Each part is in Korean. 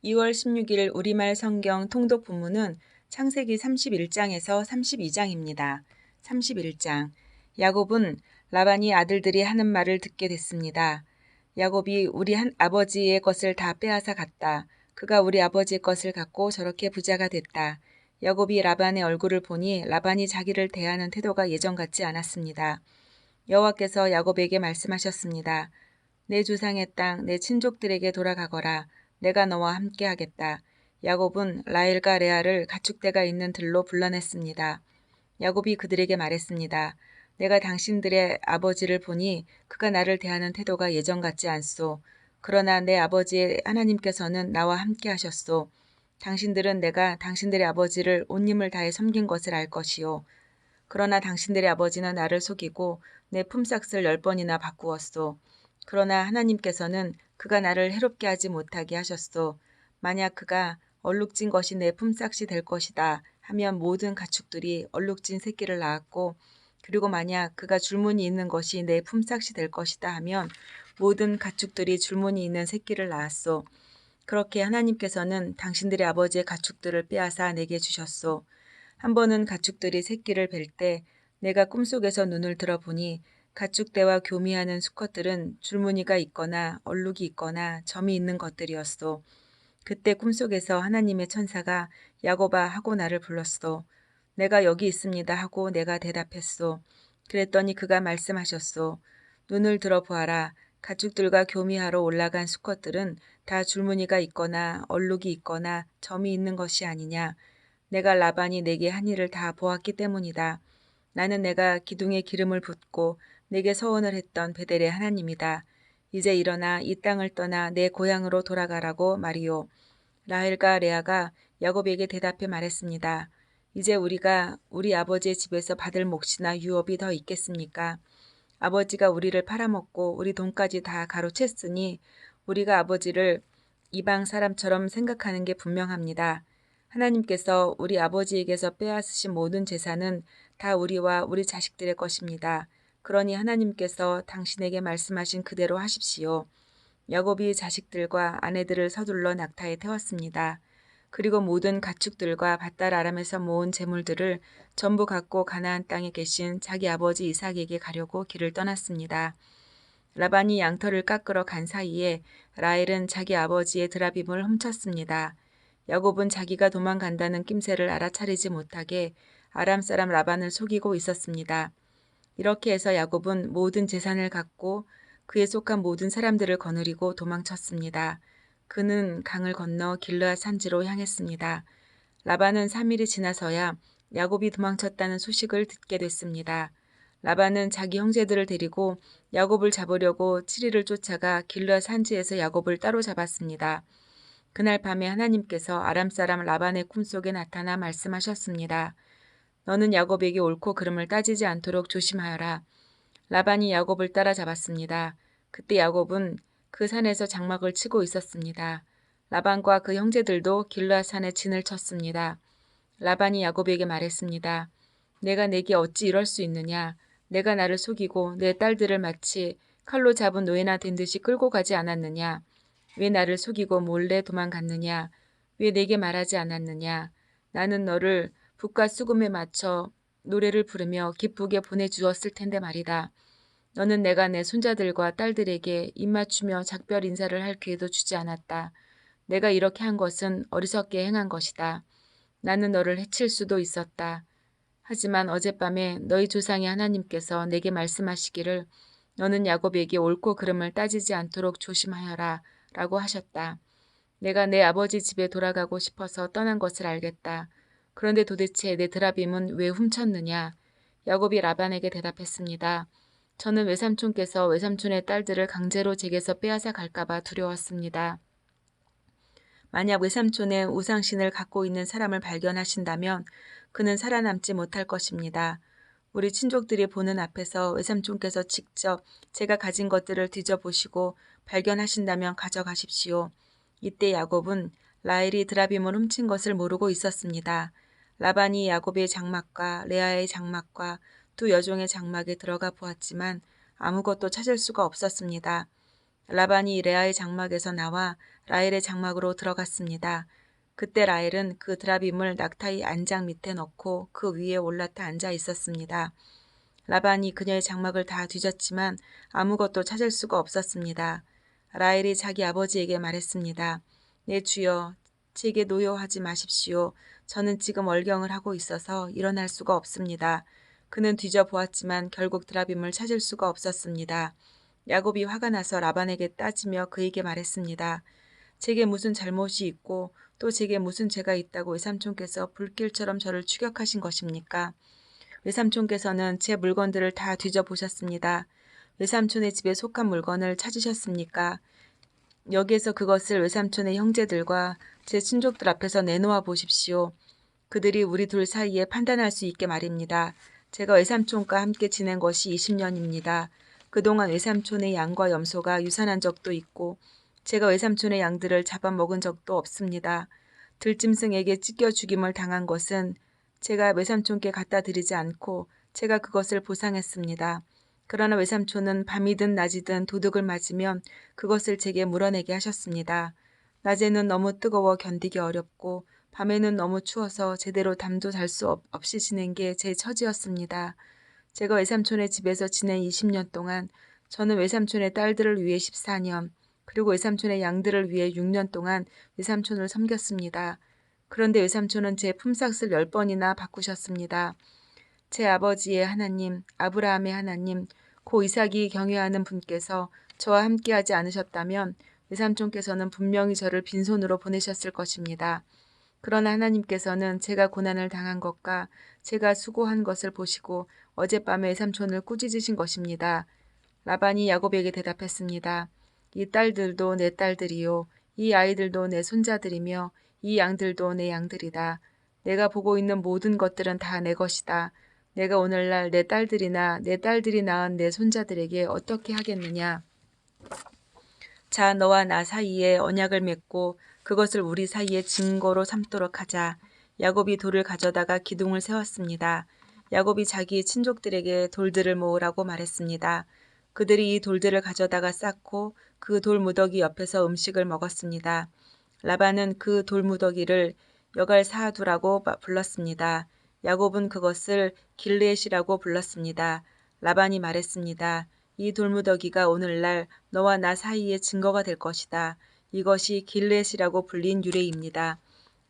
2월 16일 우리말 성경 통독 본문은 창세기 31장에서 32장입니다. 31장. 야곱은 라반이 아들들이 하는 말을 듣게 됐습니다. 야곱이 우리 아버지의 것을 다 빼앗아 갔다. 그가 우리 아버지의 것을 갖고 저렇게 부자가 됐다. 야곱이 라반의 얼굴을 보니 라반이 자기를 대하는 태도가 예전 같지 않았습니다. 여호와께서 야곱에게 말씀하셨습니다. 내 조상의 땅, 내 친족들에게 돌아가거라. 내가 너와 함께 하겠다. 야곱은 라헬과 레아를 가축대가 있는 들로 불러냈습니다. 야곱이 그들에게 말했습니다. 내가 당신들의 아버지를 보니 그가 나를 대하는 태도가 예전 같지 않소. 그러나 내 아버지의 하나님께서는 나와 함께 하셨소. 당신들은 내가 당신들의 아버지를 온 힘을 다해 섬긴 것을 알 것이요. 그러나 당신들의 아버지는 나를 속이고 내 품삯을 10번이나 바꾸었소. 그러나 하나님께서는 그가 나를 해롭게 하지 못하게 하셨소. 만약 그가 얼룩진 것이 내 품삯이 될 것이다 하면 모든 가축들이 얼룩진 새끼를 낳았고, 그리고 만약 그가 줄무늬 있는 것이 내 품삯이 될 것이다 하면 모든 가축들이 줄무늬 있는 새끼를 낳았소. 그렇게 하나님께서는 당신들의 아버지의 가축들을 빼앗아 내게 주셨소. 한 번은 가축들이 새끼를 뵐 때 내가 꿈속에서 눈을 들어보니 가축대와 교미하는 수컷들은 줄무늬가 있거나 얼룩이 있거나 점이 있는 것들이었소. 그때 꿈속에서 하나님의 천사가 야곱아 하고 나를 불렀소. 내가 여기 있습니다 하고 내가 대답했소. 그랬더니 그가 말씀하셨소. 눈을 들어보아라. 가축들과 교미하러 올라간 수컷들은 다 줄무늬가 있거나 얼룩이 있거나 점이 있는 것이 아니냐. 내가 라반이 내게 한 일을 다 보았기 때문이다. 나는 내가 기둥에 기름을 붓고 내게 서원을 했던 베델의 하나님이다. 이제 일어나 이 땅을 떠나 내 고향으로 돌아가라고 말이요. 라헬과 레아가 야곱에게 대답해 말했습니다. 이제 우리가 우리 아버지의 집에서 받을 몫이나 유업이 더 있겠습니까? 아버지가 우리를 팔아먹고 우리 돈까지 다 가로챘으니 우리가 아버지를 이방 사람처럼 생각하는 게 분명합니다. 하나님께서 우리 아버지에게서 빼앗으신 모든 재산은 다 우리와 우리 자식들의 것입니다. 그러니 하나님께서 당신에게 말씀하신 그대로 하십시오. 야곱이 자식들과 아내들을 서둘러 낙타에 태웠습니다. 그리고 모든 가축들과 밧달 아람에서 모은 재물들을 전부 갖고 가나안 땅에 계신 자기 아버지 이삭에게 가려고 길을 떠났습니다. 라반이 양털을 깎으러 간 사이에 라헬은 자기 아버지의 드라빔을 훔쳤습니다. 야곱은 자기가 도망간다는 낌새를 알아차리지 못하게 아람 사람 라반을 속이고 있었습니다. 이렇게 해서 야곱은 모든 재산을 갖고 그에 속한 모든 사람들을 거느리고 도망쳤습니다. 그는 강을 건너 길르앗 산지로 향했습니다. 라반은 3일이 지나서야 야곱이 도망쳤다는 소식을 듣게 됐습니다. 라반은 자기 형제들을 데리고 야곱을 잡으려고 7일을 쫓아가 길르앗 산지에서 야곱을 따로 잡았습니다. 그날 밤에 하나님께서 아람 사람 라반의 꿈속에 나타나 말씀하셨습니다. 너는 야곱에게 옳고 그름을 따지지 않도록 조심하여라. 라반이 야곱을 따라잡았습니다. 그때 야곱은 그 산에서 장막을 치고 있었습니다. 라반과 그 형제들도 길르앗 산에 진을 쳤습니다. 라반이 야곱에게 말했습니다. 내가 내게 어찌 이럴 수 있느냐. 내가 나를 속이고 내 딸들을 마치 칼로 잡은 노예나 된 듯이 끌고 가지 않았느냐. 왜 나를 속이고 몰래 도망갔느냐. 왜 내게 말하지 않았느냐. 나는 너를 붓과 수금에 맞춰 노래를 부르며 기쁘게 보내주었을 텐데 말이다. 너는 내가 내 손자들과 딸들에게 입맞추며 작별 인사를 할 기회도 주지 않았다. 내가 이렇게 한 것은 어리석게 행한 것이다. 나는 너를 해칠 수도 있었다. 하지만 어젯밤에 너희 조상의 하나님께서 내게 말씀하시기를 너는 야곱에게 옳고 그름을 따지지 않도록 조심하여라 라고 하셨다. 내가 내 아버지 집에 돌아가고 싶어서 떠난 것을 알겠다. 그런데 도대체 내 드라빔은 왜 훔쳤느냐? 야곱이 라반에게 대답했습니다. 저는 외삼촌께서 외삼촌의 딸들을 강제로 제게서 빼앗아 갈까봐 두려웠습니다. 만약 외삼촌의 우상신을 갖고 있는 사람을 발견하신다면 그는 살아남지 못할 것입니다. 우리 친족들이 보는 앞에서 외삼촌께서 직접 제가 가진 것들을 뒤져보시고 발견하신다면 가져가십시오. 이때 야곱은 라헬이 드라빔을 훔친 것을 모르고 있었습니다. 라반이 야곱의 장막과 레아의 장막과 두 여종의 장막에 들어가 보았지만 아무것도 찾을 수가 없었습니다. 라반이 레아의 장막에서 나와 라헬의 장막으로 들어갔습니다. 그때 라헬은 그 드라빔을 낙타의 안장 밑에 넣고 그 위에 올라타 앉아 있었습니다. 라반이 그녀의 장막을 다 뒤졌지만 아무것도 찾을 수가 없었습니다. 라헬이 자기 아버지에게 말했습니다. 내 주여, 제게 노여하지 마십시오. 저는 지금 월경을 하고 있어서 일어날 수가 없습니다. 그는 뒤져보았지만 결국 드라빔을 찾을 수가 없었습니다. 야곱이 화가 나서 라반에게 따지며 그에게 말했습니다. 제게 무슨 잘못이 있고 또 제게 무슨 죄가 있다고 외삼촌께서 불길처럼 저를 추격하신 것입니까? 외삼촌께서는 제 물건들을 다 뒤져보셨습니다. 외삼촌의 집에 속한 물건을 찾으셨습니까? 여기에서 그것을 외삼촌의 형제들과 제 친족들 앞에서 내놓아 보십시오. 그들이 우리 둘 사이에 판단할 수 있게 말입니다. 제가 외삼촌과 함께 지낸 것이 20년입니다. 그동안 외삼촌의 양과 염소가 유산한 적도 있고 제가 외삼촌의 양들을 잡아먹은 적도 없습니다. 들짐승에게 찢겨 죽임을 당한 것은 제가 외삼촌께 갖다 드리지 않고 제가 그것을 보상했습니다. 그러나 외삼촌은 밤이든 낮이든 도둑을 맞으면 그것을 제게 물어내게 하셨습니다. 낮에는 너무 뜨거워 견디기 어렵고 밤에는 너무 추워서 제대로 잠도 잘 수 없이 지낸 게 제 처지였습니다. 제가 외삼촌의 집에서 지낸 20년 동안 저는 외삼촌의 딸들을 위해 14년, 그리고 외삼촌의 양들을 위해 6년 동안 외삼촌을 섬겼습니다. 그런데 외삼촌은 제 품삯을 10번이나 바꾸셨습니다. 제 아버지의 하나님, 아브라함의 하나님, 고 이삭이 경외하는 분께서 저와 함께하지 않으셨다면 외삼촌께서는 분명히 저를 빈손으로 보내셨을 것입니다. 그러나 하나님께서는 제가 고난을 당한 것과 제가 수고한 것을 보시고 어젯밤에 외삼촌을 꾸짖으신 것입니다. 라반이 야곱에게 대답했습니다. 이 딸들도 내 딸들이요. 이 아이들도 내 손자들이며 이 양들도 내 양들이다. 내가 보고 있는 모든 것들은 다 내 것이다. 내가 오늘날 내 딸들이나 내 딸들이 낳은 내 손자들에게 어떻게 하겠느냐. 자, 너와 나 사이에 언약을 맺고 그것을 우리 사이에 증거로 삼도록 하자. 야곱이 돌을 가져다가 기둥을 세웠습니다. 야곱이 자기 친족들에게 돌들을 모으라고 말했습니다. 그들이 이 돌들을 가져다가 쌓고 그 돌무더기 옆에서 음식을 먹었습니다. 라반은 그 돌무더기를 여갈사두라고 불렀습니다. 야곱은 그것을 길르엣이라고 불렀습니다. 라반이 말했습니다. 이 돌무더기가 오늘날 너와 나 사이의 증거가 될 것이다. 이것이 길르엣이라고 불린 유래입니다.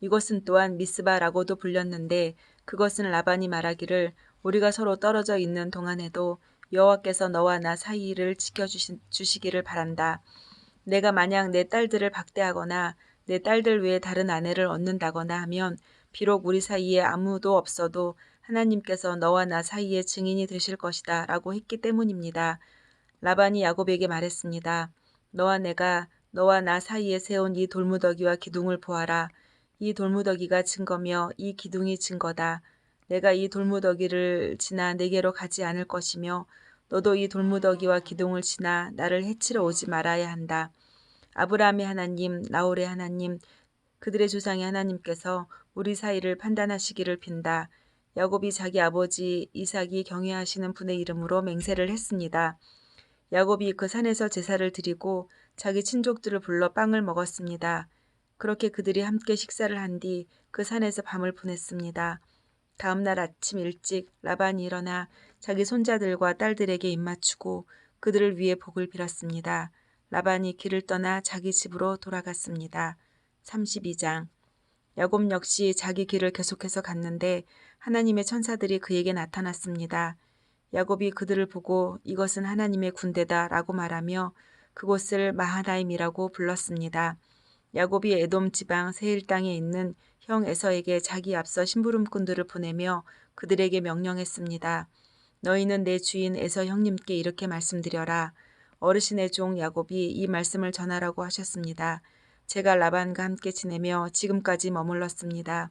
이것은 또한 미스바라고도 불렸는데 그것은 라반이 말하기를 우리가 서로 떨어져 있는 동안에도 여호와께서 너와 나 사이를 지켜주시기를 바란다. 내가 만약 내 딸들을 박대하거나 내 딸들 외에 다른 아내를 얻는다거나 하면 비록 우리 사이에 아무도 없어도 하나님께서 너와 나 사이에 증인이 되실 것이다 라고 했기 때문입니다. 라반이 야곱에게 말했습니다. 너와 나 사이에 세운 이 돌무더기와 기둥을 보아라. 이 돌무더기가 증거며 이 기둥이 증거다. 내가 이 돌무더기를 지나 내게로 가지 않을 것이며 너도 이 돌무더기와 기둥을 지나 나를 해치러 오지 말아야 한다. 아브라함의 하나님, 나홀의 하나님, 그들의 조상의 하나님께서 우리 사이를 판단하시기를 빈다. 야곱이 자기 아버지 이삭이 경외하시는 분의 이름으로 맹세를 했습니다. 야곱이 그 산에서 제사를 드리고 자기 친족들을 불러 빵을 먹었습니다. 그렇게 그들이 함께 식사를 한 뒤 그 산에서 밤을 보냈습니다. 다음 날 아침 일찍 라반이 일어나 자기 손자들과 딸들에게 입맞추고 그들을 위해 복을 빌었습니다. 라반이 길을 떠나 자기 집으로 돌아갔습니다. 32장. 야곱 역시 자기 길을 계속해서 갔는데 하나님의 천사들이 그에게 나타났습니다. 야곱이 그들을 보고 이것은 하나님의 군대다 라고 말하며 그곳을 마하나임이라고 불렀습니다. 야곱이 에돔 지방 세일 땅에 있는 형 에서에게 자기 앞서 심부름꾼들을 보내며 그들에게 명령했습니다. 너희는 내 주인 에서 형님께 이렇게 말씀드려라. 어르신의 종 야곱이 이 말씀을 전하라고 하셨습니다. 제가 라반과 함께 지내며 지금까지 머물렀습니다.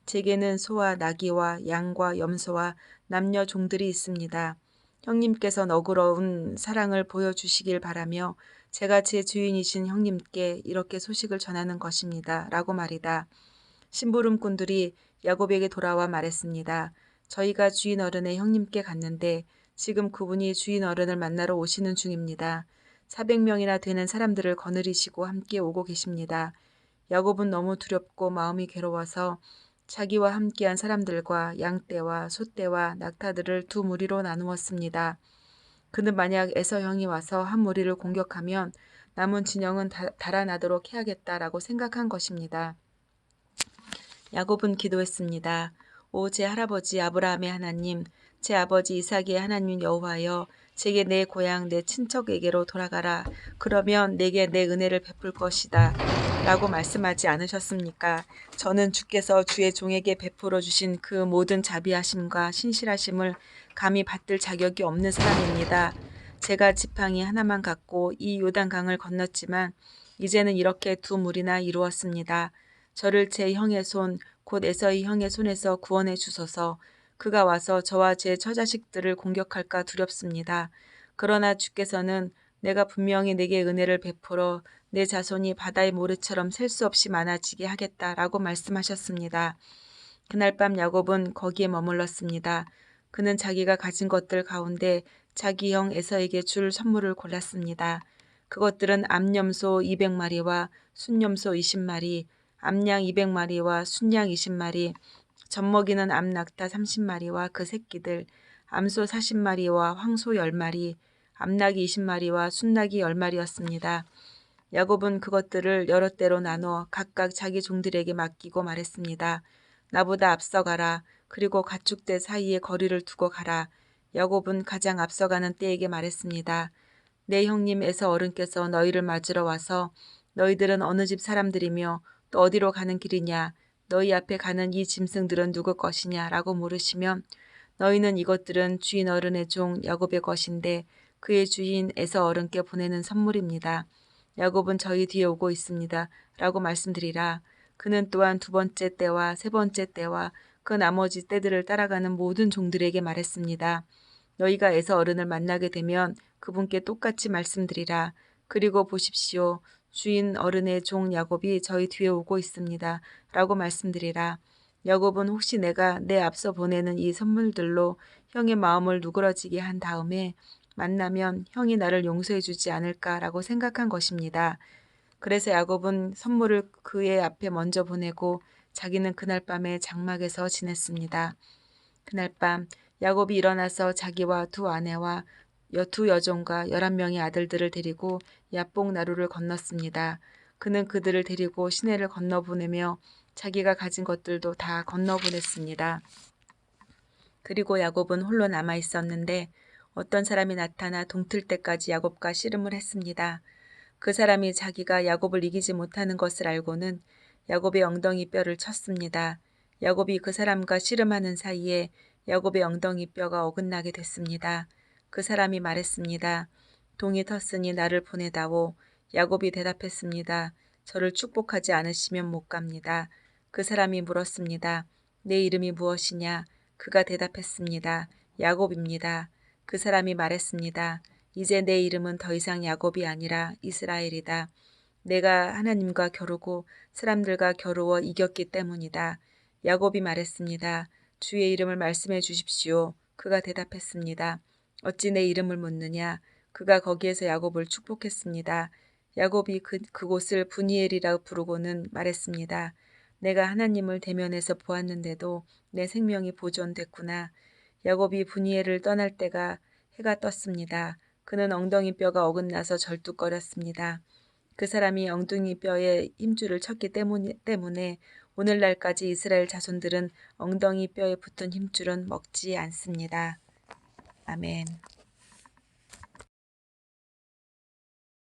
제게는 소와 나귀와 양과 염소와 남녀 종들이 있습니다. 형님께서 너그러운 사랑을 보여주시길 바라며 제가 제 주인이신 형님께 이렇게 소식을 전하는 것입니다. 라고 말이다. 심부름꾼들이 야곱에게 돌아와 말했습니다. 저희가 주인 어른의 형님께 갔는데 지금 그분이 주인 어른을 만나러 오시는 중입니다. 400명이나 되는 사람들을 거느리시고 함께 오고 계십니다. 야곱은 너무 두렵고 마음이 괴로워서 자기와 함께한 사람들과 양떼와 소떼와 낙타들을 두 무리로 나누었습니다. 그는 만약 에서 형이 와서 한 무리를 공격하면 남은 진영은 달아나도록 해야겠다라고 생각한 것입니다. 야곱은 기도했습니다. 오 제 할아버지 아브라함의 하나님, 제 아버지 이삭의 하나님 여호와여, 제게 내 고향 내 친척에게로 돌아가라. 그러면 내게 내 은혜를 베풀 것이다. 라고 말씀하지 않으셨습니까? 저는 주께서 주의 종에게 베풀어 주신 그 모든 자비하심과 신실하심을 감히 받들 자격이 없는 사람입니다. 제가 지팡이 하나만 갖고 이 요단강을 건넜지만 이제는 이렇게 두 무리나 이루었습니다. 저를 제 형의 손, 곧 에서의 형의 손에서 구원해 주소서. 그가 와서 저와 제 처자식들을 공격할까 두렵습니다. 그러나 주께서는 내가 분명히 내게 은혜를 베풀어 내 자손이 바다의 모래처럼 셀 수 없이 많아지게 하겠다라고 말씀하셨습니다. 그날 밤 야곱은 거기에 머물렀습니다. 그는 자기가 가진 것들 가운데 자기 형 에서에게 줄 선물을 골랐습니다. 그것들은 암염소 200마리와 순염소 20마리, 암양 200마리와 순양 20마리, 젖먹이는 암낙타 30마리와 그 새끼들, 암소 40마리와 황소 10마리, 암낙이 20마리와 순낙이 10마리였습니다. 야곱은 그것들을 여러 때로 나눠 각각 자기 종들에게 맡기고 말했습니다. 나보다 앞서가라. 그리고 가축대 사이에 거리를 두고 가라. 야곱은 가장 앞서가는 떼에게 말했습니다. 내 형님 에서 어른께서 너희를 맞으러 와서 너희들은 어느 집 사람들이며 또 어디로 가는 길이냐? 너희 앞에 가는 이 짐승들은 누구 것이냐? 라고 물으시면 너희는 이것들은 주인 어른의 종 야곱의 것인데 그의 주인 에서 어른께 보내는 선물입니다. 야곱은 저희 뒤에 오고 있습니다. 라고 말씀드리라. 그는 또한 두 번째 때와 세 번째 때와 그 나머지 때들을 따라가는 모든 종들에게 말했습니다. 너희가 에서 어른을 만나게 되면 그분께 똑같이 말씀드리라. 그리고 보십시오. 주인 어른의 종 야곱이 저희 뒤에 오고 있습니다. 라고 말씀드리라. 야곱은 혹시 내가 내 앞서 보내는 이 선물들로 형의 마음을 누그러지게 한 다음에 만나면 형이 나를 용서해 주지 않을까라고 생각한 것입니다. 그래서 야곱은 선물을 그의 앞에 먼저 보내고 자기는 그날 밤에 장막에서 지냈습니다. 그날 밤 야곱이 일어나서 자기와 두 아내와 두 여종과 11명의 아들들을 데리고 야복 나루를 건넜습니다. 그는 그들을 데리고 시내를 건너보내며 자기가 가진 것들도 다 건너보냈습니다. 그리고 야곱은 홀로 남아 있었는데 어떤 사람이 나타나 동틀 때까지 야곱과 씨름을 했습니다. 그 사람이 자기가 야곱을 이기지 못하는 것을 알고는 야곱의 엉덩이 뼈를 쳤습니다. 야곱이 그 사람과 씨름하는 사이에 야곱의 엉덩이 뼈가 어긋나게 됐습니다. 그 사람이 말했습니다. 동이 텄으니 나를 보내다오. 야곱이 대답했습니다. 저를 축복하지 않으시면 못 갑니다. 그 사람이 물었습니다. 내 이름이 무엇이냐? 그가 대답했습니다. 야곱입니다. 그 사람이 말했습니다. 이제 내 이름은 더 이상 야곱이 아니라 이스라엘이다. 내가 하나님과 겨루고 사람들과 겨루어 이겼기 때문이다. 야곱이 말했습니다. 주의 이름을 말씀해 주십시오. 그가 대답했습니다. 어찌 내 이름을 묻느냐? 그가 거기에서 야곱을 축복했습니다. 야곱이 그곳을 브니엘이라 부르고는 말했습니다. 내가 하나님을 대면해서 보았는데도 내 생명이 보존됐구나. 야곱이 브니엘을 떠날 때가 해가 떴습니다. 그는 엉덩이 뼈가 어긋나서 절뚝거렸습니다. 그 사람이 엉덩이 뼈에 힘줄을 쳤기 때문에 오늘날까지 이스라엘 자손들은 엉덩이 뼈에 붙은 힘줄은 먹지 않습니다. 아멘.